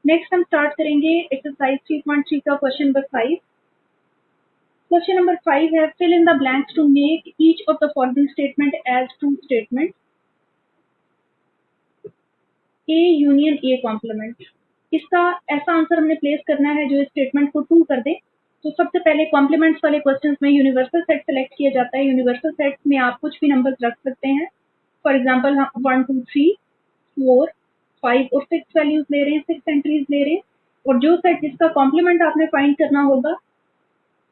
Next हम start करेंगे exercise 3.3 का क्वेश्चन नंबर 5। क्वेश्चन नंबर 5 है fill in the blanks to make each of the following statement as true statement. A union A complement, इसका ऐसा answer हमने place करना है जो इस स्टेटमेंट को ट्रू कर दे। तो सबसे पहले कॉम्प्लीमेंट्स वाले क्वेश्चंस में यूनिवर्सल सेट सेलेक्ट किया जाता है। यूनिवर्सल सेट में आप कुछ भी नंबर्स रख सकते हैं। फॉर एग्जांपल हम 1 2 3 4 5 और 6 वैल्यूज ले रहे हैं, 6 एंट्रीज ले रहे हैं, और जो सेट जिसका कॉम्प्लीमेंट आपने फाइंड करना होगा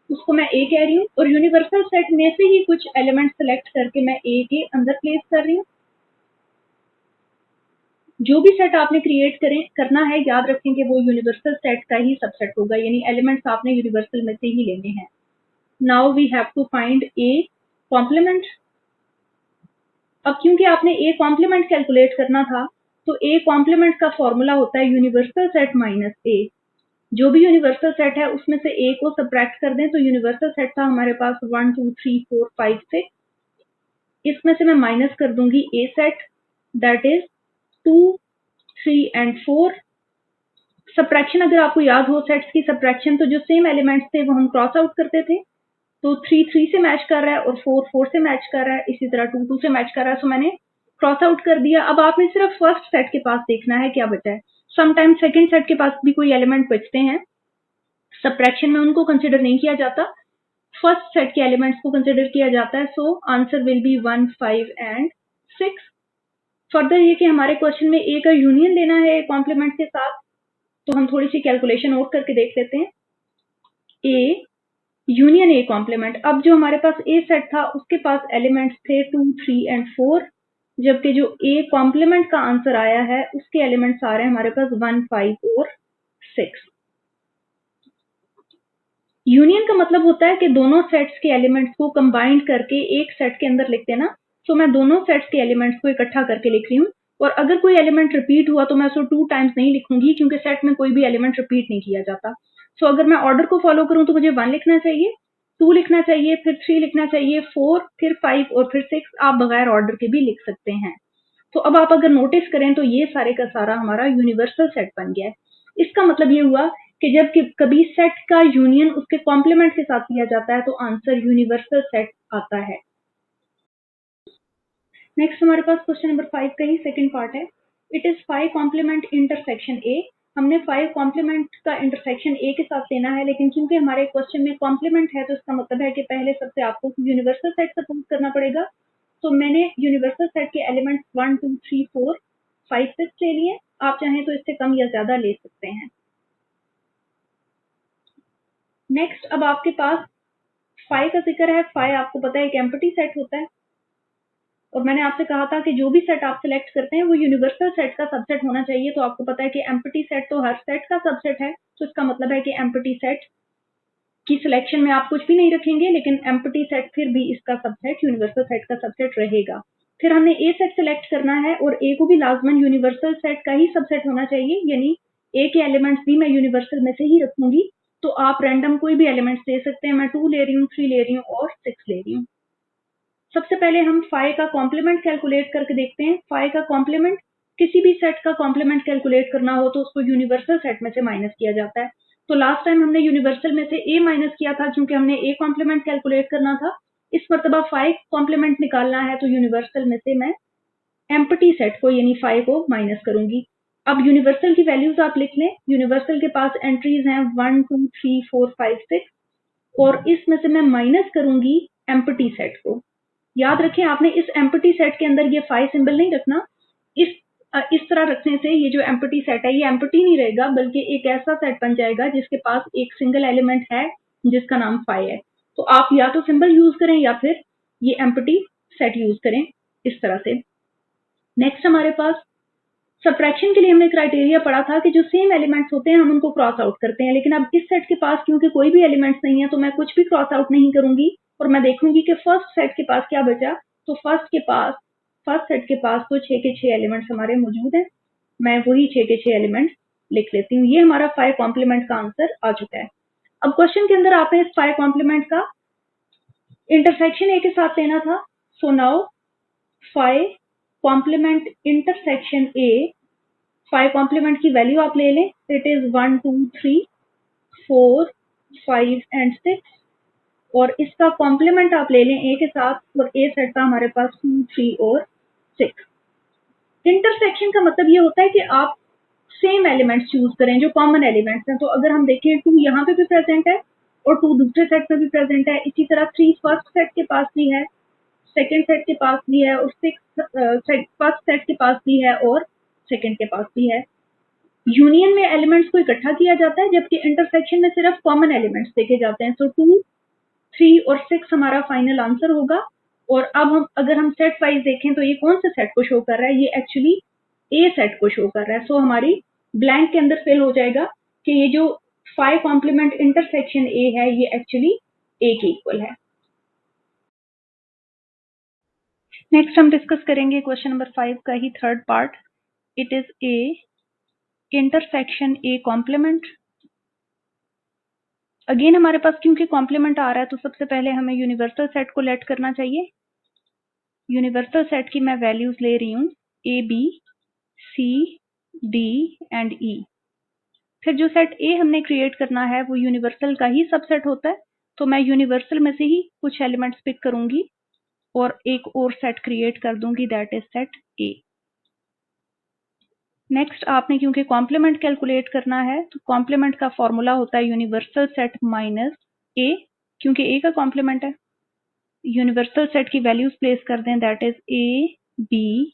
उसको मैं ए कह रही हूँ, और यूनिवर्सल सेट में से ही कुछ एलिमेंट सेलेक्ट करके मैं ए के अंदर प्लेस कर रही हूँ। जो भी सेट आपने क्रिएट करना है, याद रखेंगे वो यूनिवर्सल सेट का ही सबसेट होगा, यानी एलिमेंट्स आपने यूनिवर्सल में से ही लेने हैं। Now we have to find A complement. अब क्योंकि आपने ए कॉम्प्लीमेंट कैलकुलेट करना था, तो ए कॉम्प्लीमेंट का फॉर्मूला होता है यूनिवर्सल सेट माइनस ए। जो भी यूनिवर्सल सेट है उसमें से ए को सब्ट्रैक्ट कर दें, तो यूनिवर्सल सेट था हमारे पास 1 2 3 4 5 6। इसमें से मैं माइनस कर दूंगी A set, that is 2 3 and 4। Subtraction अगर आपको याद हो सेट्स की सब्ट्रैक्शन, तो जो सेम एलिमेंट्स थे वो हम क्रॉस आउट करते थे। तो 3 3 से मैच कर रहा है और 4 4 से मैच कर रहा है, इसी तरह 2 2 से मैच कर रहा है, सो मैंने क्रॉस आउट कर दिया। अब आपने सिर्फ फर्स्ट सेट के पास देखना है क्या बचा है। समटाइम सेकंड सेट के पास भी कोई एलिमेंट बचते हैं, सब्ट्रैक्शन में उनको कंसिडर नहीं किया जाता, फर्स्ट सेट के एलिमेंट्स को कंसिडर किया जाता है। So answer will be 1 5 and 6। Further ये कि हमारे क्वेश्चन में ए का यूनियन लेना है कॉम्प्लीमेंट के साथ, तो हम थोड़ी सी कैलकुलेशन और करके देख लेते हैं। ए यूनियन ए कॉम्प्लीमेंट, अब जो हमारे पास ए सेट था उसके पास एलिमेंट्स थे 2 3 एंड 4, जबकि जो ए कॉम्प्लीमेंट का आंसर आया है उसके एलिमेंट्स आ रहे हैं हमारे पास 1 5 और 6। यूनियन का मतलब होता है कि दोनों सेट्स के एलिमेंट्स को कंबाइंड करके एक सेट के अंदर लिख देना। तो मैं दोनों सेट्स के एलिमेंट्स को इकट्ठा करके लिख रही हूँ, और अगर कोई एलिमेंट रिपीट हुआ तो मैं उसको 2 टाइम्स नहीं लिखूंगी, क्योंकि सेट में कोई भी एलिमेंट रिपीट नहीं किया जाता। सो अगर मैं ऑर्डर को फॉलो करूं तो मुझे 1 लिखना चाहिए, 2 लिखना चाहिए, फिर 3 लिखना चाहिए, 4, फिर 5 और फिर 6। आप बगैर ऑर्डर के भी लिख सकते हैं। तो अब आप अगर नोटिस करें तो ये सारे का सारा हमारा यूनिवर्सल सेट बन गया है। इसका मतलब ये हुआ कि जब कभी सेट का यूनियन उसके कॉम्प्लीमेंट के साथ किया जाता है तो आंसर यूनिवर्सल सेट आता है। नेक्स्ट हमारे पास क्वेश्चन नंबर 5 का ही सेकंड पार्ट है। It is 5 complement intersection A. हमने 5 कॉम्प्लीमेंट का इंटरसेक्शन ए के साथ लेना है, लेकिन क्योंकि हमारे क्वेश्चन में कॉम्प्लीमेंट है तो इसका मतलब है कि पहले सबसे आपको यूनिवर्सल सेट सपोज करना पड़ेगा। तो मैंने यूनिवर्सल सेट के एलिमेंट्स 1 2 3 4 5 6 ले लिए। आप चाहें तो इससे कम या ज्यादा ले सकते हैं। नेक्स्ट अब आपके पास 5 का जिक्र है। 5 आपको पता है एक एम्प्टी सेट होता है, और मैंने आपसे कहा था कि जो भी सेट आप सिलेक्ट करते हैं वो यूनिवर्सल सेट का सबसेट होना चाहिए। तो आपको पता है कि एम्प्टी सेट तो हर सेट का सबसेट है, तो इसका मतलब है कि एम्प्टी सेट की सिलेक्शन में आप कुछ भी नहीं रखेंगे, लेकिन एम्प्टी सेट फिर भी इसका सबसेट यूनिवर्सल सेट का सबसेट रहेगा। फिर हमने ए सेट सिलेक्ट करना है, और ए को भी लाजमन यूनिवर्सल सेट का ही सबसेट होना चाहिए, यानी ए के एलिमेंट्स भी मैं यूनिवर्सल में से ही रखूंगी। तो आप रैंडम कोई भी एलिमेंट्स ले सकते हैं। मैं 2 ले रही हूँ, 3 ले रही हूँ और 6 ले रही हूँ। सबसे पहले हम 5 का कॉम्प्लीमेंट कैलकुलेट करके देखते हैं। 5 का कॉम्प्लीमेंट, किसी भी सेट का कॉम्प्लीमेंट कैलकुलेट करना हो तो उसको यूनिवर्सल सेट में से माइनस किया जाता है। तो लास्ट टाइम हमने यूनिवर्सल में से ए माइनस किया था, क्योंकि हमने ए कॉम्प्लीमेंट कैलकुलेट करना था। इस मरतबा 5 कॉम्प्लीमेंट निकालना है, तो यूनिवर्सल में से मैं एम्प्टी सेट को यानी 5 को माइनस करूंगी। अब यूनिवर्सल की वैल्यूज आप लिख लें। यूनिवर्सल के पास एंट्रीज हैं 1 2 3 4 5 6, और इसमें से मैं माइनस करूंगी एम्प्टी सेट को। याद रखें आपने इस एम्प्टी सेट के अंदर ये 5 सिंबल नहीं रखना। इस तरह रखने से ये जो एम्प्टी सेट है ये एम्प्टी नहीं रहेगा, बल्कि एक ऐसा सेट बन जाएगा जिसके पास एक सिंगल एलिमेंट है जिसका नाम 5 है। तो आप या तो सिंबल यूज करें या फिर ये एम्प्टी सेट यूज करें इस तरह से। नेक्स्ट हमारे पास सब्ट्रैक्शन के लिए हमने क्राइटेरिया पढ़ा था कि जो सेम एलिमेंट्स होते हैं हम उनको क्रॉस आउट करते हैं, लेकिन अब इस सेट के पास क्योंकि कोई भी एलिमेंट्स नहीं है तो मैं कुछ भी क्रॉस आउट नहीं करूंगी, और मैं देखूंगी कि फर्स्ट सेट के पास क्या बचा। तो फर्स्ट सेट के पास तो 6 के 6 एलिमेंट्स हमारे मौजूद हैं। मैं वही 6 के 6 एलिमेंट्स लिख लेती हूँ। ये हमारा 5 कॉम्प्लीमेंट का आंसर आ चुका है। अब क्वेश्चन के अंदर आपने इस 5 कॉम्प्लीमेंट का इंटरसेक्शन ए के साथ लेना था। So now 5 complement intersection A 5 complement की वैल्यू आप ले लें, इट इज 1 2 3 4 5 एंड 6, और इसका कॉम्प्लीमेंट आप ले लें ए के साथ, और ए सेट का हमारे पास 2 3 और 6। इंटरसेक्शन का मतलब ये होता है कि आप सेम एलिमेंट्स चूज करें जो कॉमन एलिमेंट्स हैं। तो अगर हम देखें 2 यहाँ पे भी प्रेजेंट है और 2 दूसरे सेट में भी प्रेजेंट है, इसी तरह 3 फर्स्ट सेट के पास भी है, सेकंड सेट के पास भी है, और 6 फर्स्ट सेट के पास भी है और सेकंड के पास भी है। यूनियन में एलिमेंट्स को इकट्ठा किया जाता है, जबकि इंटरसेक्शन में सिर्फ कॉमन एलिमेंट्स देखे जाते हैं। सो 2 3 और 6 हमारा फाइनल आंसर होगा। और अब हम अगर हम सेट वाइज देखें तो ये कौन से सेट को शो कर रहा है, ये एक्चुअली ए सेट को शो कर रहा है। सो हमारी ब्लैंक के अंदर फिल हो जाएगा कि ये जो 5 कॉम्प्लीमेंट इंटरसेक्शन ए है ये एक्चुअली ए के इक्वल है। नेक्स्ट हम डिस्कस करेंगे क्वेश्चन नंबर 5 का ही third part. It is A intersection A complement. Again हमारे पास क्योंकि कॉम्प्लीमेंट आ रहा है तो सबसे पहले हमें यूनिवर्सल सेट को लेट करना चाहिए। यूनिवर्सल सेट की मैं वैल्यूज ले रही हूँ A B C D and E. फिर जो सेट ए हमने क्रिएट करना है वो यूनिवर्सल का ही सबसेट होता है, तो मैं यूनिवर्सल में से ही कुछ एलिमेंट्स पिक करूंगी और एक और सेट क्रिएट कर दूंगी, that is set A. Next आपने क्योंकि कॉम्प्लीमेंट कैलकुलेट करना है तो कॉम्प्लीमेंट का फॉर्मूला होता है यूनिवर्सल सेट माइनस ए, क्योंकि ए का कॉम्प्लीमेंट है। यूनिवर्सल सेट की वैल्यूज प्लेस कर दें, that is A B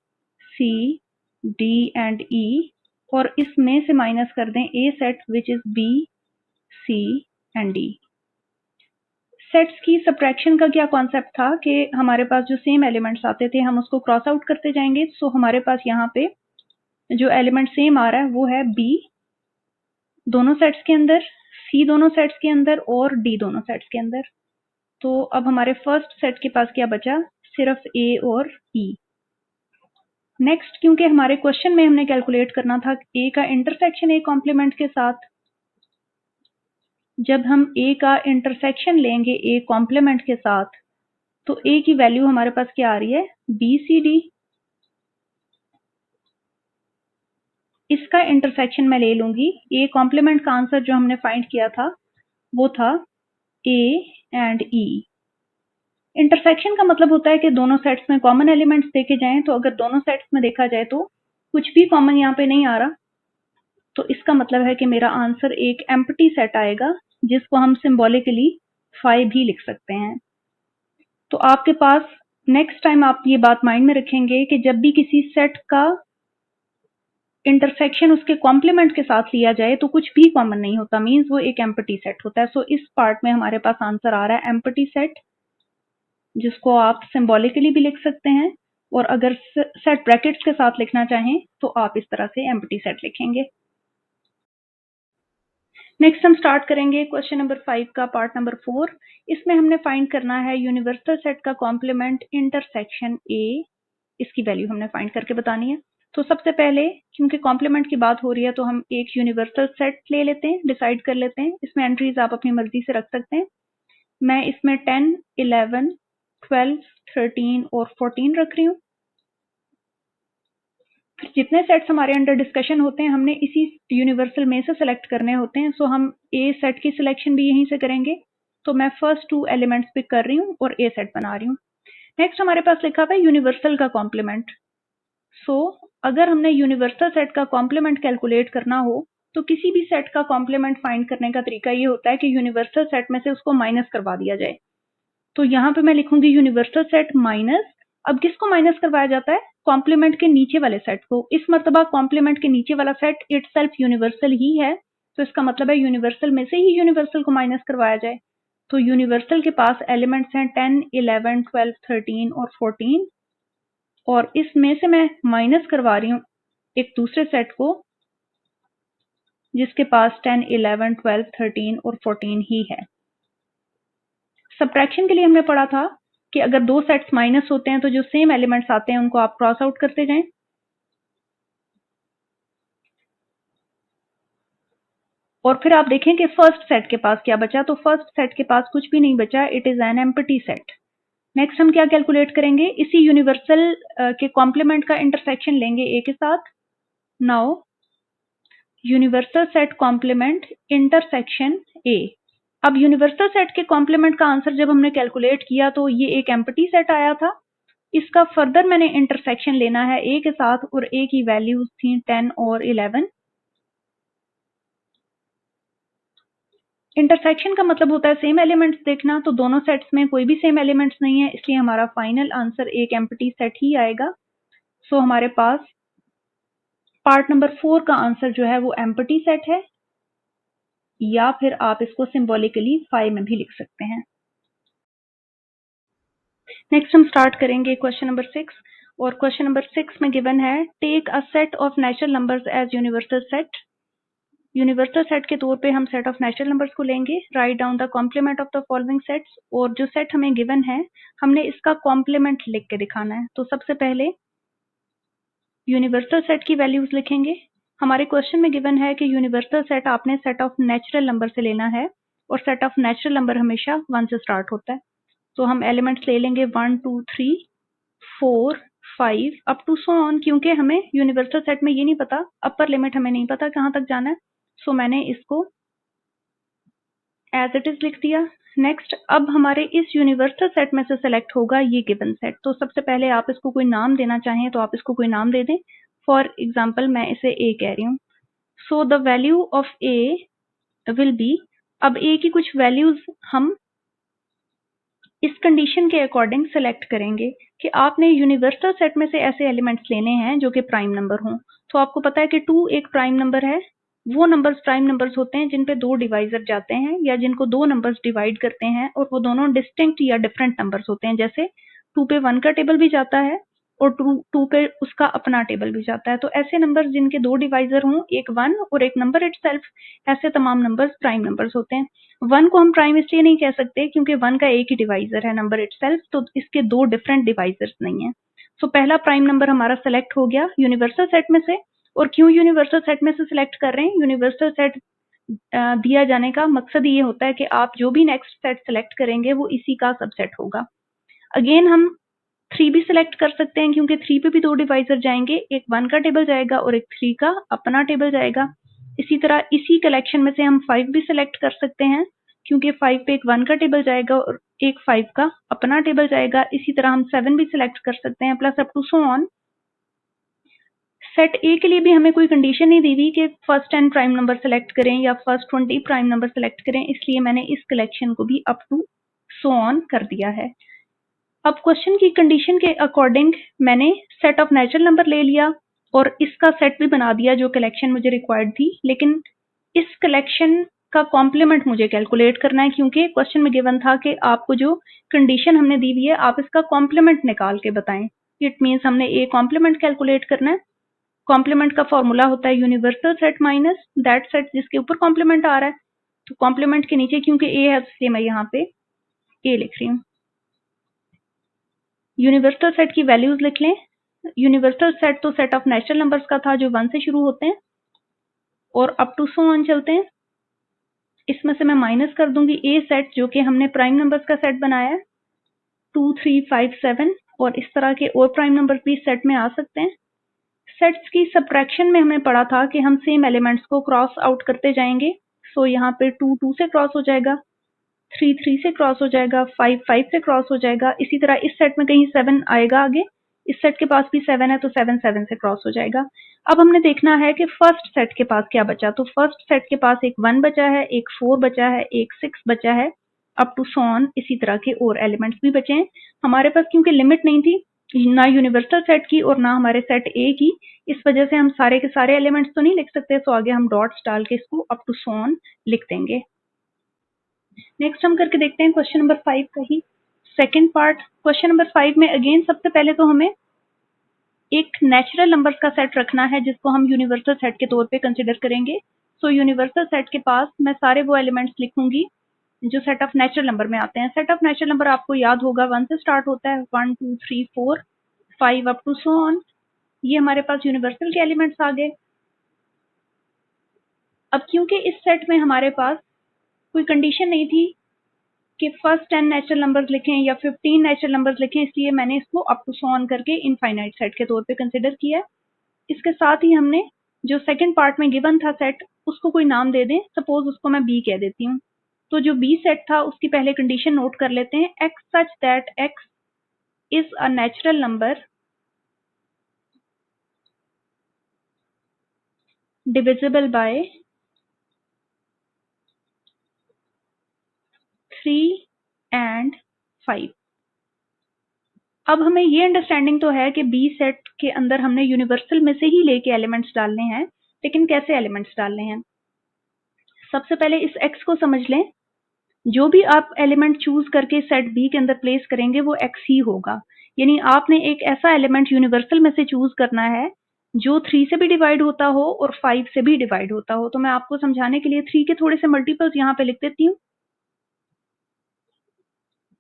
C D and E, और इसमें से माइनस कर दें A set which is B C and D. Sets की सब्ट्रैक्शन का क्या कॉन्सेप्ट था कि हमारे पास जो सेम एलिमेंट्स आते थे हम उसको क्रॉस आउट करते जाएंगे। सो हमारे पास यहाँ पे जो एलिमेंट सेम आ रहा है वो है बी दोनों सेट्स के अंदर, सी दोनों सेट्स के अंदर और डी दोनों सेट्स के अंदर। तो अब हमारे फर्स्ट सेट के पास क्या बचा, सिर्फ ए और ई। नेक्स्ट क्योंकि हमारे क्वेश्चन में हमने कैलकुलेट करना था ए का इंटरसेक्शन ए कॉम्प्लीमेंट के साथ, जब हम ए का इंटरसेक्शन लेंगे ए कॉम्प्लीमेंट के साथ तो ए की वैल्यू हमारे पास क्या आ रही है, बी सी डी। इसका इंटरसेक्शन मैं ले लूंगी, ए कॉम्प्लीमेंट का आंसर जो हमने फाइंड किया था वो था ए एंड ई। इंटरसेक्शन का मतलब होता है कि दोनों सेट्स में कॉमन एलिमेंट्स देखे जाएं। तो अगर दोनों सेट्स में देखा जाए तो कुछ भी कॉमन यहाँ पे नहीं आ रहा, तो इसका मतलब है कि मेरा आंसर एक एम्प्टी सेट आएगा जिसको हम सिंबॉलिकली 5 भी लिख सकते हैं। तो आपके पास नेक्स्ट टाइम आप ये बात माइंड में रखेंगे कि जब भी किसी सेट का इंटरसेक्शन उसके कॉम्प्लीमेंट के साथ लिया जाए तो कुछ भी कॉमन नहीं होता, मींस वो एक एम्प्टी सेट होता है। सो इस पार्ट में हमारे पास आंसर आ रहा है एम्प्टी सेट, जिसको आप सिंबॉलिकली भी लिख सकते हैं, और अगर सेट ब्रैकेट्स के साथ लिखना चाहें तो आप इस तरह से एम्प्टी सेट लिखेंगे। नेक्स्ट हम स्टार्ट करेंगे क्वेश्चन नंबर 5 का पार्ट नंबर 4। इसमें हमने फाइंड करना है यूनिवर्सल सेट का कॉम्प्लीमेंट इंटरसेक्शन ए, इसकी वैल्यू हमने फाइंड करके बतानी है। तो सबसे पहले क्योंकि कॉम्प्लीमेंट की बात हो रही है तो हम एक यूनिवर्सल सेट ले लेते हैं, डिसाइड कर लेते हैं। इसमें एंट्रीज आप अपनी मर्जी से रख सकते हैं। मैं इसमें 10 11 12 13 और 14 रख रही हूँ। जितने सेट्स हमारे अंडर डिस्कशन होते हैं हमने इसी यूनिवर्सल में से सिलेक्ट करने होते हैं। सो हम ए सेट की सिलेक्शन भी यहीं से करेंगे। तो मैं फर्स्ट 2 एलिमेंट्स पिक कर रही हूँ और ए सेट बना रही हूँ। नेक्स्ट हमारे पास लिखा हुआ है यूनिवर्सल का कॉम्प्लीमेंट। सो अगर हमने यूनिवर्सल सेट का कॉम्प्लीमेंट कैलकुलेट करना हो तो किसी भी सेट का कॉम्प्लीमेंट फाइंड करने का तरीका ये होता है कि यूनिवर्सल सेट में से उसको माइनस करवा दिया जाए। तो यहाँ पे मैं लिखूंगी यूनिवर्सल सेट माइनस, अब किसको माइनस करवाया जाता है, कॉम्प्लीमेंट के नीचे वाले सेट को। इस मर्तबा कॉम्प्लीमेंट के नीचे वाला सेट इटसेल्फ यूनिवर्सल ही है, तो इसका मतलब है यूनिवर्सल में से ही यूनिवर्सल को माइनस करवाया जाए। तो यूनिवर्सल के पास एलिमेंट्स हैं 10 11 12 13 और 14, और इसमें से मैं माइनस करवा रही हूँ एक दूसरे सेट को जिसके पास 10 11 12 13 और 14 ही है। सब्ट्रैक्शन के लिए हमने पढ़ा था कि अगर दो सेट्स माइनस होते हैं तो जो सेम एलिमेंट्स आते हैं उनको आप क्रॉस आउट करते जाएं। और फिर आप देखें कि फर्स्ट सेट के पास क्या बचा, तो फर्स्ट सेट के पास कुछ भी नहीं बचा, it is an empty set. Next हम क्या कैलकुलेट करेंगे, इसी यूनिवर्सल के कॉम्प्लीमेंट का इंटरसेक्शन लेंगे ए के साथ। Now universal set complement intersection A. अब यूनिवर्सल सेट के कॉम्प्लीमेंट का आंसर जब हमने कैलकुलेट किया तो ये एक एम्प्टी सेट आया था। इसका फर्दर मैंने इंटरसेक्शन लेना है ए के साथ और ए की वैल्यूज थी 10 और 11। इंटरसेक्शन का मतलब होता है सेम एलिमेंट्स देखना, तो दोनों सेट्स में कोई भी सेम एलिमेंट्स नहीं है, इसलिए हमारा फाइनल आंसर एक एम्प्टी सेट ही आएगा। सो हमारे पास पार्ट नंबर 4 का आंसर जो है वो एम्प्टी सेट है, या फिर आप इसको सिंबॉलिकली 5 में भी लिख सकते हैं। नेक्स्ट हम स्टार्ट करेंगे क्वेश्चन नंबर 6, और क्वेश्चन नंबर 6 में गिवन है take a set of natural numbers as universal set. Universal set के तौर पे हम सेट ऑफ नेचुरल नंबर्स को लेंगे। Write down the complement of the following sets, और जो सेट हमें गिवन है हमने इसका कॉम्प्लीमेंट लिख के दिखाना है। तो सबसे पहले यूनिवर्सल सेट की वैल्यूज लिखेंगे। हमारे क्वेश्चन में गिवन है कि यूनिवर्सल सेट आपने सेट ऑफ नेचुरल नंबर से लेना है, और सेट ऑफ नेचुरल नंबर हमेशा 1 से स्टार्ट होता है। तो हम एलिमेंट्स ले लेंगे 1 2 3 4 5 अप टू सो ऑन। क्योंकि हमें यूनिवर्सल सेट में ये नहीं पता, अपर लिमिट हमें नहीं पता कहाँ तक जाना है, सो मैंने इसको एज इट इज लिख दिया। नेक्स्ट, अब हमारे इस यूनिवर्सल सेट में से सेलेक्ट होगा ये गिवन सेट। तो सबसे पहले आप इसको कोई नाम देना चाहें तो आप इसको कोई नाम दे दें। फॉर एग्जाम्पल मैं इसे ए कह रही हूँ। So the value of A will be, अब ए की कुछ वैल्यूज हम इस कंडीशन के अकॉर्डिंग सेलेक्ट करेंगे कि आपने यूनिवर्सल सेट में से ऐसे एलिमेंट्स लेने हैं जो कि प्राइम नंबर हों। तो आपको पता है कि 2 एक प्राइम नंबर है। वो नंबर्स प्राइम नंबर्स होते हैं जिन पे 2 डिवाइजर जाते हैं, या जिनको 2 नंबर्स डिवाइड करते हैं, और वो दोनों डिस्टिंक्ट या डिफरेंट नंबर्स होते हैं। जैसे 2 पे 1 का टेबल भी जाता है और 2 पे उसका अपना टेबल भी जाता है। तो ऐसे नंबर्स जिनके 2 डिवाइजर हों, एक 1 और एक नंबर इटसेल्फ, ऐसे तमाम नंबर्स प्राइम नंबर्स होते हैं। 1 को हम प्राइम इसलिए नहीं कह सकते क्योंकि 1 का एक ही डिवाइजर है, नंबर इटसेल्फ, तो इसके 2 डिफरेंट डिवाइजर्स नहीं है। सो पहला प्राइम नंबर हमारा सेलेक्ट हो गया यूनिवर्सल सेट में से। और क्यों यूनिवर्सल सेट में से सिलेक्ट कर रहे हैं? यूनिवर्सल सेट दिया जाने का मकसद ये होता है कि आप जो भी नेक्स्ट सेट सेलेक्ट करेंगे वो इसी का सबसेट होगा। अगेन हम 3 भी सिलेक्ट कर सकते हैं क्योंकि 3 पे भी 2 डिवाइजर जाएंगे, एक 1 का टेबल जाएगा और एक 3 का अपना टेबल जाएगा। इसी तरह इसी कलेक्शन में से हम 5 भी सिलेक्ट कर सकते हैं क्योंकि 5 पे एक 1 का टेबल जाएगा और एक 5 का अपना टेबल जाएगा। इसी तरह हम 7 भी सिलेक्ट कर सकते हैं, plus up to so on. Set A के लिए भी हमें कोई कंडीशन नहीं दी हुई कि फर्स्ट 10 प्राइम नंबर सेलेक्ट करें या फर्स्ट 20 प्राइम नंबर सेलेक्ट करें, इसलिए मैंने इस कलेक्शन को भी अप टू सो ऑन कर दिया है। अब क्वेश्चन की कंडीशन के अकॉर्डिंग मैंने सेट ऑफ नेचुरल नंबर ले लिया और इसका सेट भी बना दिया जो कलेक्शन मुझे रिक्वायर्ड थी, लेकिन इस कलेक्शन का कॉम्प्लीमेंट मुझे कैलकुलेट करना है क्योंकि क्वेश्चन में गिवन था कि आपको जो कंडीशन हमने दी हुई है आप इसका कॉम्प्लीमेंट निकाल के बताएं। इट मीन्स हमने ए कॉम्प्लीमेंट कैलकुलेट करना है। कॉम्प्लीमेंट का फॉर्मूला होता है universal set minus that set जिसके ऊपर कॉम्प्लीमेंट आ रहा है। तो कॉम्प्लीमेंट के नीचे क्योंकि ए है इसलिए मैं यहाँ पे ए लिख रही हूँ। यूनिवर्सल सेट की वैल्यूज लिख लें। यूनिवर्सल सेट तो सेट ऑफ नेचुरल नंबर्स का था जो 1 से शुरू होते हैं और अप टू सो ऑन चलते हैं। इसमें से मैं माइनस कर दूंगी ए सेट जो कि हमने प्राइम नंबर्स का सेट बनाया है, 2 3 5 7, और इस तरह के और प्राइम नंबर्स भी सेट में आ सकते हैं। सेट्स की सबट्रैक्शन में हमें पढ़ा था कि हम सेम एलिमेंट्स को क्रॉस आउट करते जाएंगे। सो यहाँ पे 2 2 से क्रॉस हो जाएगा, 3 3 से क्रॉस हो जाएगा, 5 5 से क्रॉस हो जाएगा। इसी तरह इस सेट में कहीं 7 आएगा आगे, इस सेट के पास भी 7 है तो 7 7 से क्रॉस हो जाएगा। अब हमने देखना है कि फर्स्ट सेट के पास क्या बचा। तो फर्स्ट सेट के पास एक 1 बचा है, एक 4 बचा है, एक 6 बचा है, अप टू सो ऑन। इसी तरह के और एलिमेंट्स भी बचे हैं हमारे पास। क्योंकि लिमिट नहीं थी ना यूनिवर्सल सेट की और ना हमारे सेट ए की, इस वजह से हम सारे के सारे एलिमेंट्स तो नहीं लिख सकते, तो आगे हम डॉट्स डाल के इसको अप टू सो ऑन लिख देंगे। नेक्स्ट हम करके देखते हैं क्वेश्चन नंबर 5 का ही सेकंड पार्ट। क्वेश्चन नंबर 5 में अगेन सबसे पहले तो हमें एक नेचुरल नंबर्स का सेट रखना है जिसको हम यूनिवर्सल सेट के तौर पे कंसिडर करेंगे। सो यूनिवर्सल सेट के पास मैं सारे वो एलिमेंट्स लिखूंगी जो सेट ऑफ नेचुरल नंबर में आते हैं। सेट ऑफ नेचुरल नंबर आपको याद होगा 1 से स्टार्ट होता है, 1 2 3 4 5 अप टू सो ऑन। ये हमारे पास यूनिवर्सल के एलिमेंट्स आ गए। अब क्योंकि इस सेट में हमारे पास कोई कंडीशन नहीं थी कि फर्स्ट 10 नेचुरल नंबर्स लिखें या 15 नेचुरल नंबर्स लिखें, इसलिए मैंने इसको अप टू सो ऑन करके इनफाइनाइट सेट के तौर पे कंसिडर किया है। इसके साथ ही हमने जो सेकंड पार्ट में गिवन था सेट, उसको कोई नाम दे दें, सपोज उसको मैं बी कह देती हूँ। तो जो बी सेट था उसकी पहले कंडीशन नोट कर लेते हैं, x such that x is a natural number divisible by 3 and 5। अब हमें ये अंडरस्टैंडिंग तो है कि बी सेट के अंदर हमने यूनिवर्सल में से ही लेके एलिमेंट्स डालने हैं, लेकिन कैसे एलिमेंट्स डालने हैं? सबसे पहले इस एक्स को समझ लें। जो भी आप एलिमेंट चूज करके सेट बी के अंदर प्लेस करेंगे वो एक्स ही होगा। यानी आपने एक ऐसा एलिमेंट यूनिवर्सल में से चूज करना है जो 3 से भी डिवाइड होता हो और 5 से भी डिवाइड होता हो। तो मैं आपको समझाने के लिए 3 के थोड़े से मल्टीपल्स यहाँ पे लिख देती हूँ।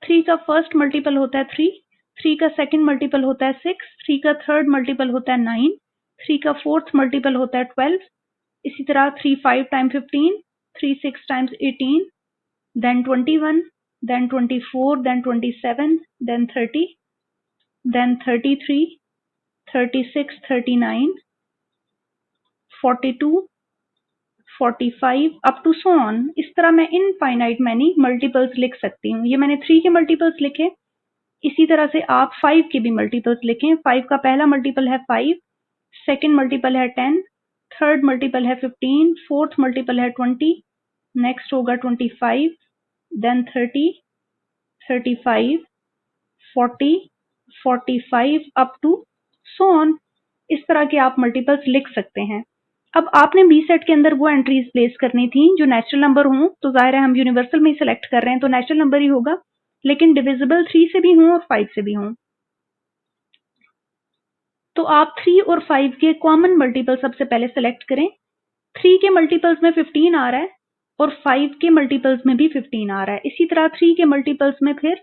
3 का फर्स्ट मल्टीपल होता है 3, 3 का सेकंड मल्टीपल होता है 6, 3 का थर्ड मल्टीपल होता है 9, 3 का फोर्थ मल्टीपल होता है 12, इसी तरह 3 5 time 15, 3 6 times 18, then 21, then 24, then 27, then 30, then 33, 36, 39, 42, 45 up to so on. इस तरह मैं इनफाइनाइट मैनी मल्टीपल्स लिख सकती हूँ। ये मैंने 3 के मल्टीपल्स लिखे, इसी तरह से आप 5 के भी मल्टीपल्स लिखें। 5 का पहला मल्टीपल है 5, सेकंड मल्टीपल है 10, थर्ड मल्टीपल है 15, फोर्थ मल्टीपल है 20, नेक्स्ट होगा 25, then 30, 35, 40, 45 up to so on. इस तरह के आप मल्टीपल्स लिख सकते हैं। अब आपने बी सेट के अंदर वो एंट्रीज प्लेस करनी थी जो नेचुरल नंबर हों, तो जाहिर है हम यूनिवर्सल में ही सिलेक्ट कर रहे हैं तो नेचुरल नंबर ही होगा, लेकिन डिविजिबल 3 से भी हों और 5 से भी हों। तो आप 3 और 5 के कॉमन मल्टीपल सबसे पहले सेलेक्ट करें। 3 के मल्टीपल्स में 15 आ रहा है और 5 के मल्टीपल्स में भी 15 आ रहा है। इसी तरह 3 के मल्टीपल्स में फिर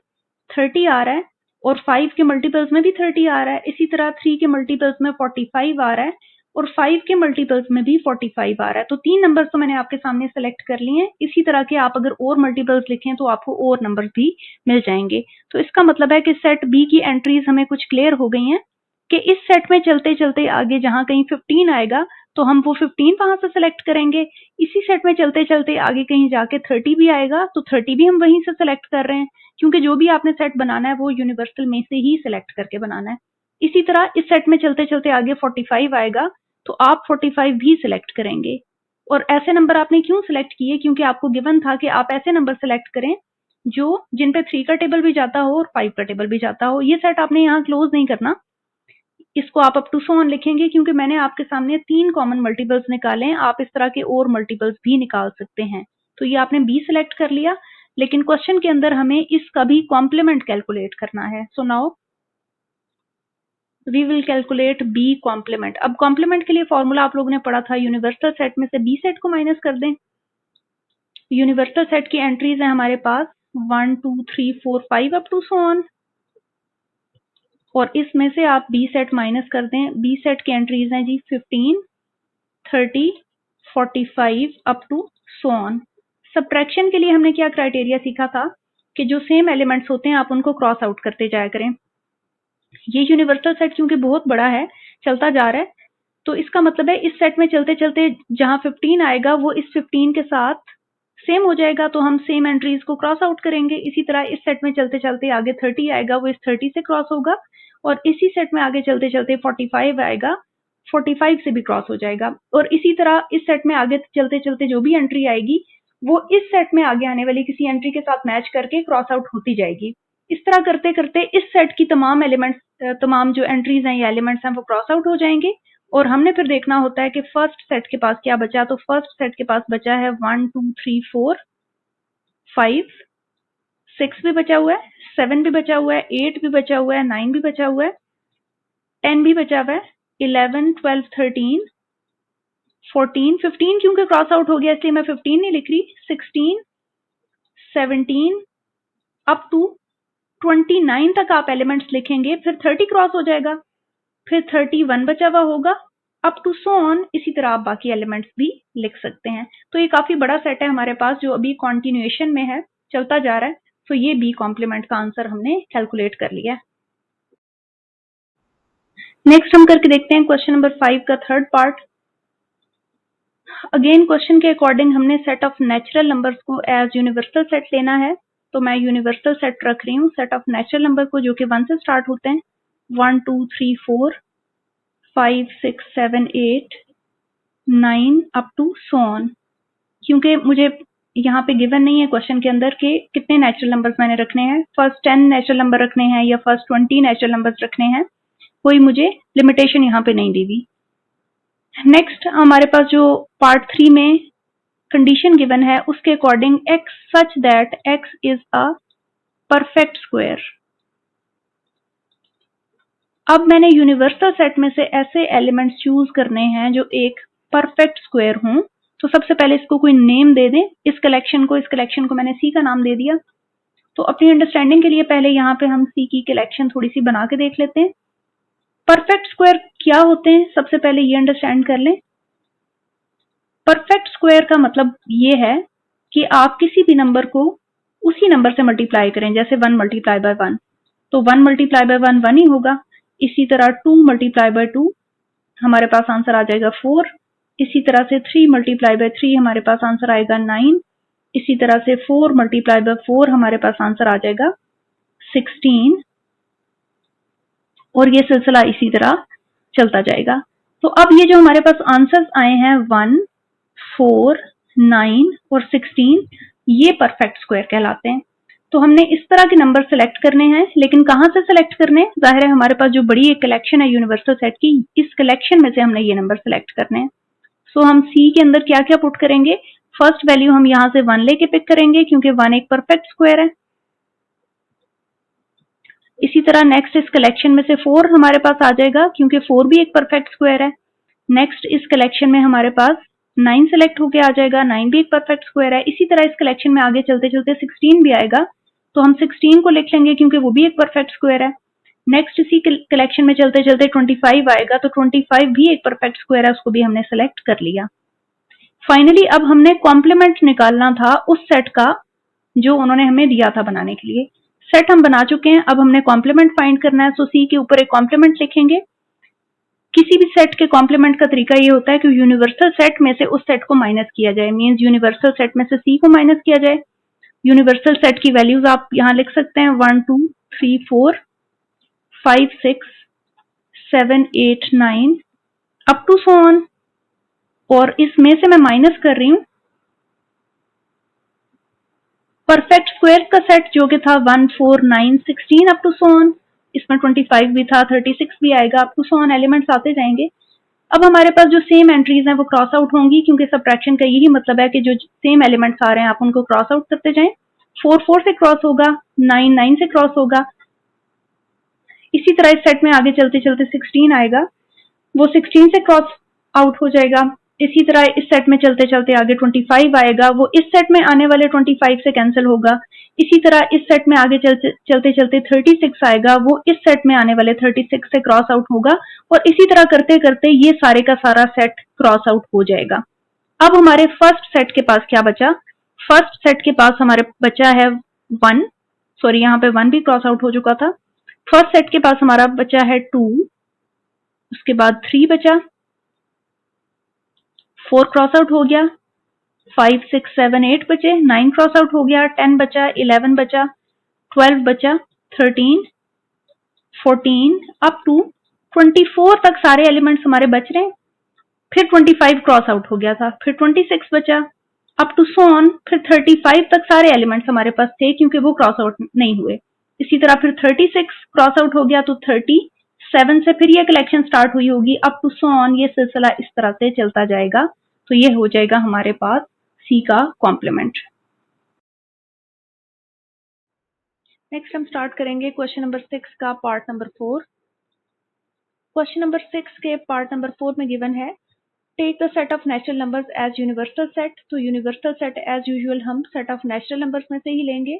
30 आ रहा है और 5 के मल्टीपल्स में भी 30 आ रहा है। इसी तरह 3 के मल्टीपल्स में 45 आ रहा है और 5 के मल्टीपल्स में भी 45 आ रहा है। तो 3 नंबर्स तो मैंने आपके सामने सेलेक्ट कर लिए हैं। इसी तरह के आप अगर और मल्टीपल्स लिखें तो आपको और नंबर्स भी मिल जाएंगे। तो इसका मतलब है कि सेट बी की एंट्रीज हमें कुछ क्लियर हो गई हैं कि इस सेट में चलते चलते आगे जहां कहीं 15 आएगा तो हम वो 15 वहां से सेलेक्ट करेंगे। इसी सेट में चलते चलते आगे कहीं जाके 30 भी आएगा तो 30 भी हम वहीं से सेलेक्ट कर रहे हैं, क्योंकि जो भी आपने सेट बनाना है वो यूनिवर्सल में से ही सिलेक्ट करके बनाना है। इसी तरह इस सेट में चलते चलते आगे 45 आएगा तो आप 45 भी सिलेक्ट करेंगे। और ऐसे नंबर आपने क्यों सिलेक्ट किए? क्योंकि आपको गिवन था कि आप ऐसे नंबर सिलेक्ट करें जो जिन पे 3 का टेबल भी जाता हो और 5 का टेबल भी जाता हो। ये सेट आपने यहाँ क्लोज नहीं करना, इसको आप अप टू सो ऑन लिखेंगे, क्योंकि मैंने आपके सामने 3 कॉमन मल्टीपल्स निकाले हैं। आप इस तरह के और मल्टीपल्स भी निकाल सकते हैं। तो ये आपने बी सिलेक्ट कर लिया, लेकिन क्वेश्चन के अंदर हमें इसका भी कॉम्प्लीमेंट कैलकुलेट करना है। So now we will calculate B complement. अब कॉम्प्लीमेंट के लिए फॉर्मूला आप लोगों ने पढ़ा था, यूनिवर्सल सेट में से बी सेट को माइनस कर दें। यूनिवर्सल सेट की एंट्रीज है हमारे पास 1 2 3 4 5 अप टू सो ऑन, और इसमें से आप बी सेट माइनस कर दें। बी सेट की एंट्रीज हैं जी 15, 30, 45 up to so on. Subtraction के लिए हमने क्या क्राइटेरिया सीखा था कि जो सेम एलिमेंट्स होते हैं आप उनको क्रॉस आउट करते जाया करें। ये यूनिवर्सल सेट क्योंकि बहुत बड़ा है, चलता जा रहा है, तो इसका मतलब है इस सेट में चलते चलते जहां 15 आएगा वो इस 15 के साथ सेम हो जाएगा, तो हम सेम एंट्रीज को क्रॉस आउट करेंगे। इसी तरह इस सेट में चलते चलते आगे 30 आएगा, वो इस 30 से क्रॉस होगा, और इसी सेट में आगे चलते चलते 45 आएगा, 45 से भी क्रॉस हो जाएगा। और इसी तरह इस सेट में आगे चलते चलते जो भी एंट्री आएगी वो इस सेट में आगे आने वाली किसी एंट्री के साथ मैच करके क्रॉस आउट होती जाएगी। इस तरह करते करते इस सेट की तमाम एलिमेंट्स, तमाम जो एंट्रीज हैं या एलिमेंट्स हैं वो क्रॉस आउट हो जाएंगे, और हमने फिर देखना होता है कि फर्स्ट सेट के पास क्या बचा। तो फर्स्ट सेट के पास बचा है 1 2 3 4 5, 6 भी बचा हुआ है, 7 भी बचा हुआ है, 8 भी बचा हुआ है, 9 भी बचा हुआ है, 10 भी बचा हुआ है, 11 12 13 14 15 क्योंकि क्रॉस आउट हो गया इसलिए मैं 15 नहीं लिख रही, 16 17 अप टू 29 तक आप एलिमेंट्स लिखेंगे। फिर 30 क्रॉस हो जाएगा, फिर 31 बचा हुआ होगा, अप टू सो ऑन। इसी तरह आप बाकी एलिमेंट्स भी लिख सकते हैं। तो ये काफी बड़ा सेट है हमारे पास जो अभी कॉन्टिन्यूएशन में है, चलता जा रहा है। तो ये बी कॉम्प्लीमेंट का आंसर हमने कैलकुलेट कर लिया है। नेक्स्ट हम करके देखते हैं क्वेश्चन नंबर 5 का थर्ड पार्ट। अगेन क्वेश्चन के अकॉर्डिंग हमने सेट ऑफ नेचुरल नंबर्स को एज यूनिवर्सल सेट लेना है, तो मैं यूनिवर्सल सेट रख रही हूँ सेट ऑफ नेचुरल नंबर को जो कि 1 से स्टार्ट होते हैं, 1 2 3 4 5 6 7 8 9 अप टू सो ऑन। क्योंकि मुझे यहाँ पे गिवन नहीं है क्वेश्चन के अंदर कि कितने नेचुरल नंबर्स मैंने रखने हैं, फर्स्ट 10 नेचुरल नंबर रखने हैं या फर्स्ट 20 नेचुरल नंबर्स रखने हैं, कोई मुझे लिमिटेशन यहाँ पे नहीं दी हुई। नेक्स्ट हमारे पास जो पार्ट 3 में कंडीशन गिवन है उसके according x such that x is a perfect square. अब मैंने यूनिवर्सल सेट में से ऐसे एलिमेंट्स चूज करने हैं जो एक परफेक्ट स्क्वायर हों। तो सबसे पहले इसको कोई नेम दे दें, इस कलेक्शन को मैंने सी का नाम दे दिया। तो अपनी अंडरस्टैंडिंग के लिए पहले यहाँ पे हम सी की कलेक्शन थोड़ी सी बना के देख लेते हैं। परफेक्ट स्क्वायर क्या होते हैं, सबसे पहले ये अंडरस्टैंड कर लें। परफेक्ट स्क्वायर का मतलब ये है कि आप किसी भी नंबर को उसी नंबर से मल्टीप्लाई करें, जैसे 1 मल्टीप्लाई बाय 1, तो 1 मल्टीप्लाई बाय 1 1 ही होगा। इसी तरह 2 मल्टीप्लाई बाय 2 हमारे पास आंसर आ जाएगा 4। इसी तरह से 3 मल्टीप्लाई बाय 3 हमारे पास आंसर आएगा 9। इसी तरह से 4 मल्टीप्लाई बाय 4 हमारे पास आंसर आ जाएगा 16, और ये सिलसिला इसी तरह चलता जाएगा। तो अब ये जो हमारे पास आंसर्स आए हैं 1 4 9 और 16, ये परफेक्ट स्क्वायर कहलाते हैं। तो हमने इस तरह के नंबर सेलेक्ट करने हैं, लेकिन कहां से सेलेक्ट करने हैं? जाहिर है हमारे पास जो बड़ी एक कलेक्शन है यूनिवर्सल सेट की, इस कलेक्शन में से हमने ये नंबर सेलेक्ट करने हैं। सो हम सी के अंदर क्या क्या पुट करेंगे? फर्स्ट वैल्यू हम यहां से 1 लेके पिक करेंगे क्योंकि 1 एक परफेक्ट स्क्वायर है। इसी तरह नेक्स्ट इस कलेक्शन में से 4 हमारे पास आ जाएगा क्योंकि 4 भी एक परफेक्ट स्क्वायर है। नेक्स्ट इस कलेक्शन में हमारे पास 9 सेलेक्ट होके आ जाएगा, 9 भी एक परफेक्ट स्क्वायर है। इसी तरह इस कलेक्शन में आगे चलते चलते 16 भी आएगा, तो हम 16 को लिख लेंगे क्योंकि वो भी एक परफेक्ट स्क्वायर है। नेक्स्ट इसी कलेक्शन में चलते चलते 25 आएगा, तो 25 भी एक परफेक्ट स्क्वायर है, उसको भी हमने सेलेक्ट कर लिया। फाइनली अब हमने कॉम्प्लीमेंट निकालना था उस सेट का जो उन्होंने हमें दिया था बनाने के लिए। सेट हम बना चुके हैं, अब हमने कॉम्प्लीमेंट फाइंड करना है। सो सी के ऊपर एक कॉम्प्लीमेंट लिखेंगे। किसी भी सेट के कॉम्प्लीमेंट का तरीका ये होता है कि यूनिवर्सल सेट में से उस सेट को माइनस किया जाए, मींस यूनिवर्सल सेट में से सी को माइनस किया जाए। यूनिवर्सल सेट की वैल्यूज आप यहां लिख सकते हैं 1 2 3 4 5 6 7 8 9 अप टू सो ऑन, और इसमें से मैं माइनस कर रही हूं परफेक्ट स्क्वायर का सेट जो कि था 1 4 9 16 अप टू सो ऑन। इसमें 25 भी था, 36 भी आएगा, up to so on elements आते जाएंगे। अब हमारे पास जो सेम एंट्रीज हैं वो क्रॉस आउट होंगी क्योंकि सबट्रैक्शन का यही मतलब है कि जो सेम एलिमेंट्स आ रहे हैं आप उनको क्रॉस आउट करते जाएं। 4 4 से क्रॉस होगा, 9 9 से क्रॉस होगा। इसी तरह इस सेट में आगे चलते चलते 16 आएगा, वो 16 से क्रॉस आउट हो जाएगा। इसी तरह इस सेट में चलते चलते आगे 25 आएगा, वो इस सेट में आने वाले 25 से कैंसिल होगा। इसी तरह इस सेट में आगे चलते चलते 36 आएगा, वो इस सेट में आने वाले 36 से क्रॉस आउट होगा, और इसी तरह करते करते ये सारे का सारा सेट क्रॉस आउट हो जाएगा। अब हमारे फर्स्ट सेट के पास क्या बचा? फर्स्ट सेट के पास हमारे बचा है 1, सॉरी यहाँ पे 1 भी क्रॉस आउट हो चुका था। फर्स्ट सेट के पास हमारा बचा है 2, उसके बाद 3 बचा, 4 क्रॉस आउट हो गया, 5 6 7 8 बचे, 9 क्रॉस आउट हो गया, 10 बचा, 11 बचा, 12 बचा, 13 14 अप टू 24 तक सारे एलिमेंट्स हमारे बच रहे हैं। फिर 25 क्रॉस आउट हो गया था, फिर 26 बचा, अप टू सो ऑन। फिर 35 तक सारे एलिमेंट्स हमारे पास थे क्योंकि वो क्रॉस आउट नहीं हुए। इसी तरह फिर 36 क्रॉस आउट हो गया, तो 37 से फिर ये कलेक्शन स्टार्ट हुई होगी, अप टू सो ऑन। ये सिलसिला इस तरह से चलता जाएगा। तो ये हो जाएगा हमारे पास सी का कॉम्प्लीमेंट। नेक्स्ट हम स्टार्ट करेंगे क्वेश्चन नंबर 6 का पार्ट नंबर 4। क्वेश्चन नंबर 6 के पार्ट नंबर 4 में गिवन है take the set of natural numbers as universal set. तो यूनिवर्सल सेट एज यूजुअल हम सेट ऑफ नेचुरल नंबर्स में से ही लेंगे।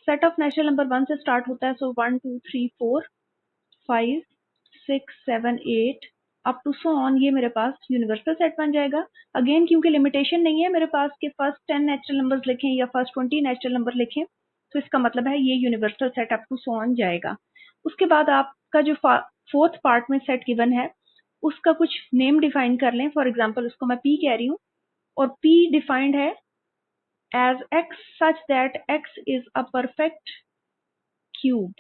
सेट ऑफ नेचुरल नंबर 1 से स्टार्ट होता है, सो 1 2 3 4 5 6 7 8 अप टू सो ऑन, ये मेरे पास यूनिवर्सल सेट बन जाएगा। अगेन क्योंकि लिमिटेशन नहीं है मेरे पास कि फर्स्ट 10 नेचुरल नंबर्स लिखें या फर्स्ट 20 नेचुरल नंबर लिखें, तो इसका मतलब है ये universal set up to so on जाएगा। उसके बाद आपका जो फोर्थ पार्ट में सेट गिवन है उसका कुछ नेम डिफाइन कर लें। फॉर एग्जाम्पल उसको मैं पी कह रही हूँ, और P डिफाइंड है as X such that X is a perfect cube.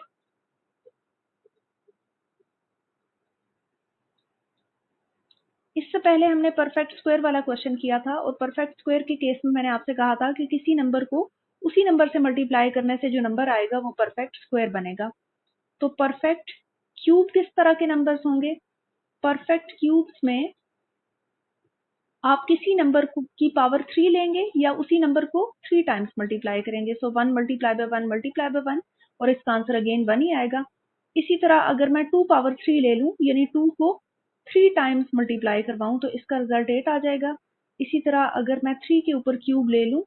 इससे पहले हमने परफेक्ट स्क्वायर वाला क्वेश्चन किया था और परफेक्ट स्क्वायर के केस में मैंने आपसे कहा था कि किसी नंबर को उसी नंबर से मल्टीप्लाई करने से जो नंबर आएगा वो परफेक्ट स्क्वायर बनेगा। तो परफेक्ट क्यूब किस तरह के नंबर्स होंगे? परफेक्ट क्यूब्स में आप किसी नंबर की पावर 3 लेंगे या उसी नंबर को 3 टाइम्स मल्टीप्लाई करेंगे। सो 1 मल्टीप्लाई बाय 1 मल्टीप्लाई बाय 1 और इसका आंसर अगेन 1 ही आएगा। इसी तरह अगर मैं 2 पावर 3 ले लूं यानी 2 को 3 टाइम्स मल्टीप्लाई करवाऊं तो इसका रिजल्ट 8 आ जाएगा। इसी तरह अगर मैं 3 के ऊपर क्यूब ले लूं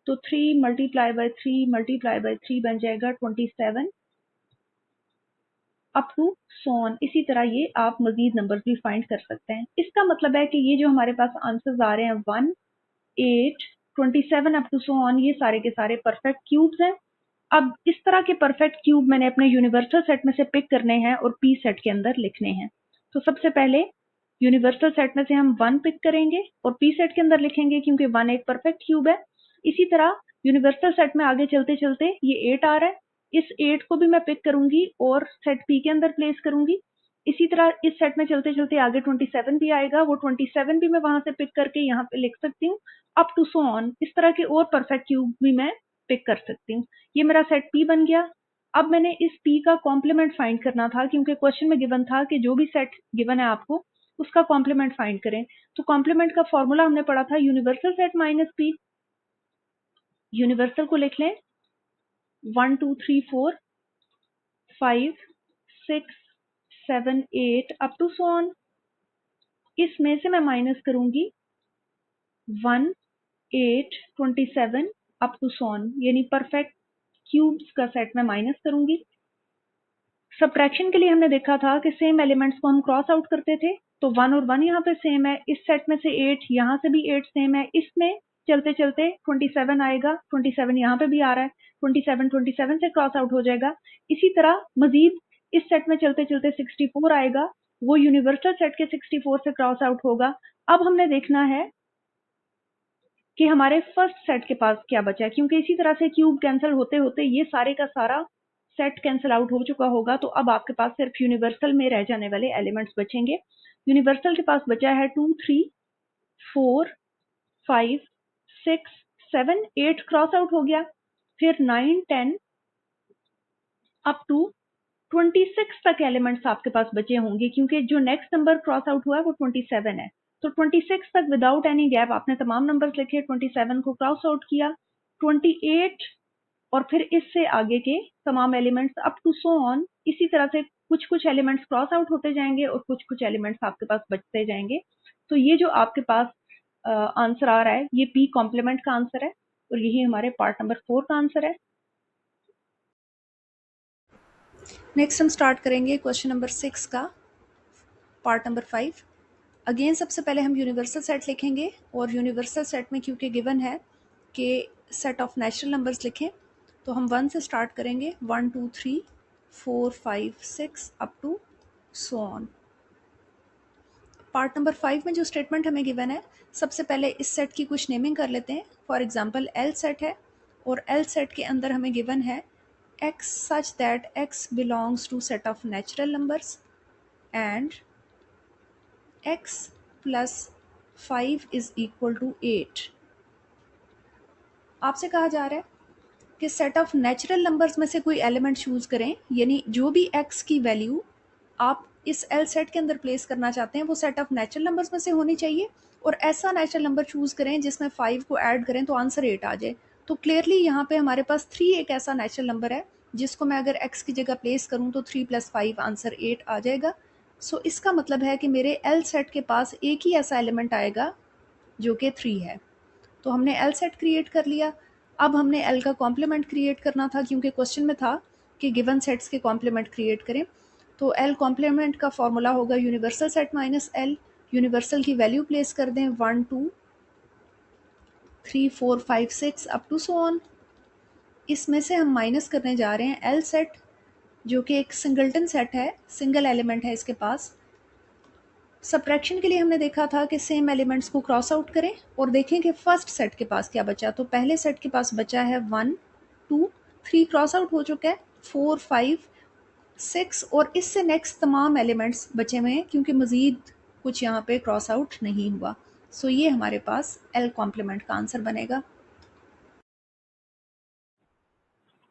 तो 3 मल्टीप्लाई बाय 3 बन जाएगा 27 अप टू सो ऑन। इसी तरह ये आप मजीद नंबर भी फाइंड कर सकते हैं। इसका मतलब है कि ये जो हमारे पास आंसर्स आ रहे हैं 1, 8, 27 अप टू सो ऑन, ये सारे के सारे परफेक्ट क्यूब्स हैं। अब इस तरह के परफेक्ट क्यूब मैंने अपने यूनिवर्सल सेट में से पिक करने हैं और पी सेट के अंदर लिखने हैं। तो सबसे पहले यूनिवर्सल सेट में से हम 1 पिक करेंगे और पी सेट के अंदर लिखेंगे क्योंकि 1 एक परफेक्ट क्यूब है। इसी तरह यूनिवर्सल सेट में आगे चलते चलते ये 8 आ रहा है, इस 8 को भी मैं पिक करूंगी और सेट पी के अंदर प्लेस करूंगी। इसी तरह इस सेट में चलते चलते आगे 27 भी आएगा, वो 27 भी मैं वहां से पिक करके यहाँ पे लिख सकती हूँ अप टू सो ऑन। इस तरह के और परफेक्ट क्यूब भी मैं पिक कर सकती हूँ। ये मेरा सेट पी बन गया। अब मैंने इस पी का कॉम्प्लीमेंट फाइंड करना था क्योंकि क्वेश्चन में गिवन था कि जो भी सेट गिवन है आपको उसका कॉम्प्लीमेंट फाइंड करें। तो कॉम्प्लीमेंट का फॉर्मूला हमने पढ़ा था universal set minus P. Universal को लिख लें 1 2 3 4 5 6 7 8 अप टू सो ऑन। इसमें से मैं माइनस करूंगी 1 8 27 अप टू सो ऑन, यानी परफेक्ट क्यूब्स का सेट में माइनस करूंगी। सब्ट्रैक्शन के लिए हमने देखा था कि सेम एलिमेंट्स को हम क्रॉस आउट करते थे, तो 1 और 1 यहाँ पे सेम है, इस सेट में से 8 यहाँ से भी 8 सेम है, इसमें चलते चलते 27 आएगा, 27 यहाँ पे भी आ रहा है, 27 27 से क्रॉस आउट हो जाएगा। इसी तरह मजीद इस सेट में चलते चलते 64 आएगा, वो यूनिवर्सल सेट के 64 से क्रॉस आउट होगा। अब हमने देखना है कि हमारे फर्स्ट सेट के पास क्या बचा है, क्योंकि इसी तरह से क्यूब कैंसिल होते होते ये सारे का सारा सेट कैंसिल आउट हो चुका होगा। तो अब आपके पास सिर्फ यूनिवर्सल में रह जाने वाले एलिमेंट्स बचेंगे। यूनिवर्सल के पास बचा है 2 3 4 5 6 7 8 क्रॉस आउट हो गया, फिर 9 10 अप टू 26 तक एलिमेंट्स आपके पास बचे होंगे, क्योंकि जो नेक्स्ट नंबर क्रॉस आउट हुआ है वो 27 है। तो 26 तक विदाउट एनी गैप आपने तमाम नंबर्स लिखे, 27 को क्रॉस आउट किया, 28 और फिर इससे आगे के तमाम elements up to so on. इसी तरह से कुछ कुछ एलिमेंट्स क्रॉस आउट होते जाएंगे और कुछ कुछ एलिमेंट्स आपके पास बचते जाएंगे। तो ये जो आपके पास आंसर आ रहा है ये पी कॉम्प्लीमेंट का आंसर है और यही हमारे पार्ट नंबर 4 का आंसर है। नेक्स्ट हम स्टार्ट करेंगे क्वेश्चन नंबर 6 का पार्ट नंबर 5। अगेन सबसे पहले हम यूनिवर्सल सेट लिखेंगे और यूनिवर्सल सेट में क्योंकि गिवन है कि सेट ऑफ नेचुरल नंबर्स लिखें तो हम 1 से स्टार्ट करेंगे, 1 2 3 4 5 6 up to so on. Part number 5 में जो स्टेटमेंट हमें गिवन है, सबसे पहले इस सेट की कुछ नेमिंग कर लेते हैं। फॉर एग्जांपल एल सेट है और एल सेट के अंदर हमें गिवन है x such that x belongs to set of natural numbers and x plus 5 is equal to 8। आपसे कहा जा रहा है कि सेट ऑफ नेचुरल नंबर्स में से कोई एलिमेंट चूज करें, यानी जो भी x की वैल्यू आप इस एल सेट के अंदर प्लेस करना चाहते हैं वो सेट ऑफ नेचुरल नंबर्स में से होनी चाहिए और ऐसा नेचुरल नंबर चूज करें जिसमें 5 को ऐड करें तो आंसर 8 आ जाए। तो क्लियरली यहाँ पे हमारे पास 3 एक ऐसा नेचुरल नंबर है जिसको मैं अगर x की जगह प्लेस करूँ तो 3 + 5 आंसर 8 आ जाएगा। सो इसका मतलब है कि मेरे एल सेट के पास एक ही ऐसा एलिमेंट आएगा जो कि 3 है। तो हमने एल सेट क्रिएट कर लिया। अब हमने एल का कॉम्प्लीमेंट क्रिएट करना था क्योंकि क्वेश्चन में था कि गिवन सेट्स के कॉम्प्लीमेंट क्रिएट करें। तो एल कॉम्प्लीमेंट का फॉर्मूला होगा universal set minus L. Universal की वैल्यू प्लेस कर दें 1 2 3 4 5 6 अप टू सो ऑन। इसमें से हम माइनस करने जा रहे हैं एल सेट जो कि एक सिंगल्टन सेट है, सिंगल एलिमेंट है इसके पास। सब्ट्रैक्शन के लिए हमने देखा था कि सेम एलिमेंट्स को क्रॉस आउट करें और देखें कि फर्स्ट सेट के पास क्या बचा। तो पहले सेट के पास बचा है 1 2 3 क्रॉस आउट हो चुका है, 4 5 6 और इससे नेक्स्ट तमाम एलिमेंट्स बचे हुए हैं क्योंकि मज़ीद कुछ यहाँ पे क्रॉस आउट नहीं हुआ। सो ये हमारे पास एल कॉम्प्लीमेंट का आंसर बनेगा।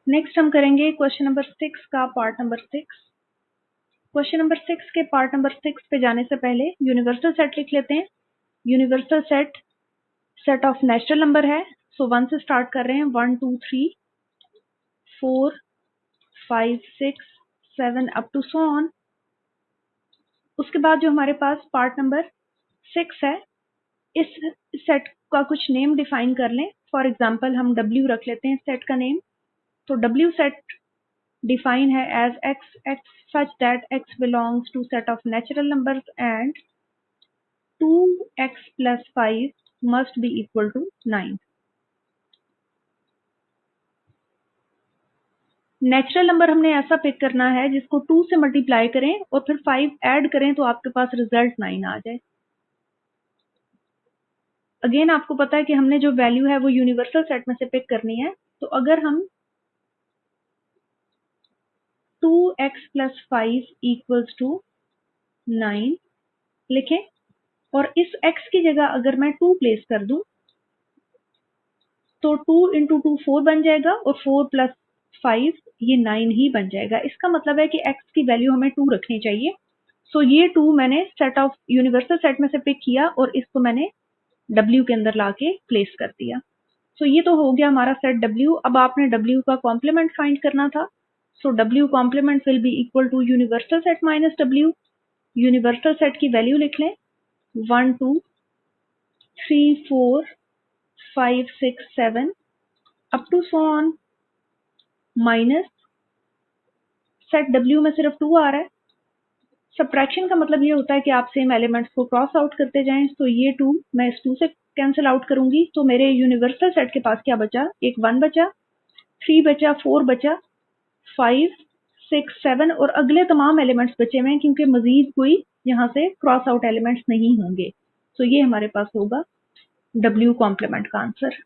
नेक्स्ट हम करेंगे क्वेश्चन नंबर 6 का पार्ट नंबर 6। क्वेश्चन नंबर 6 के पार्ट नंबर 6 पे जाने से पहले यूनिवर्सल सेट लिख लेते हैं। Universal set set of natural number है। सो 1 से स्टार्ट कर रहे हैं, 1 2 3 4 5 6 7 अप टू सो ऑन। उसके बाद जो हमारे पास पार्ट नंबर 6 है, इस सेट का कुछ नेम डिफाइन कर लें। फॉर एग्जाम्पल हम W रख लेते हैं सेट का नेम। तो W सेट डिफाइन है as x such that x belongs to set of natural numbers and 2x plus 5 must be equal to 9। Natural number हमने ऐसा पिक करना है जिसको 2 से मल्टीप्लाई करें और फिर 5 ऐड करें तो आपके पास रिजल्ट 9 आ जाए। अगेन आपको पता है कि हमने जो वैल्यू है वो यूनिवर्सल सेट में से पिक करनी है। तो अगर हम 2x plus 5 equals to 9 लिखें और इस x की जगह अगर मैं 2 प्लेस कर दूं तो 2 इंटू 2 4 बन जाएगा और 4 प्लस 5 ये 9 ही बन जाएगा। इसका मतलब है कि x की वैल्यू हमें 2 रखनी चाहिए। सो ये 2 मैंने सेट ऑफ यूनिवर्सल सेट में से पिक किया और इसको मैंने W के अंदर लाके प्लेस कर दिया। सो ये तो हो गया हमारा सेट W। अब आपने W का कॉम्प्लीमेंट फाइंड करना था। So W complement will be equal to universal set minus W। Universal set की वैल्यू लिख लें, 1 2 3 4 5 6 7 up to so on minus set W में सिर्फ 2 आ रहा है। सब्ट्रैक्शन का मतलब ये होता है कि आप सेम एलिमेंट्स को क्रॉस आउट करते जाएं। तो ये 2 मैं इस 2 से कैंसिल आउट करूंगी। तो मेरे यूनिवर्सल सेट के पास क्या बचा, एक 1 बचा, 3 बचा, 4 बचा, 5 6 7 और अगले तमाम एलिमेंट्स बचे हुए हैं क्योंकि मजीद कोई यहाँ से क्रॉस आउट एलिमेंट्स नहीं होंगे। तो ये हमारे पास होगा W कॉम्प्लीमेंट का आंसर।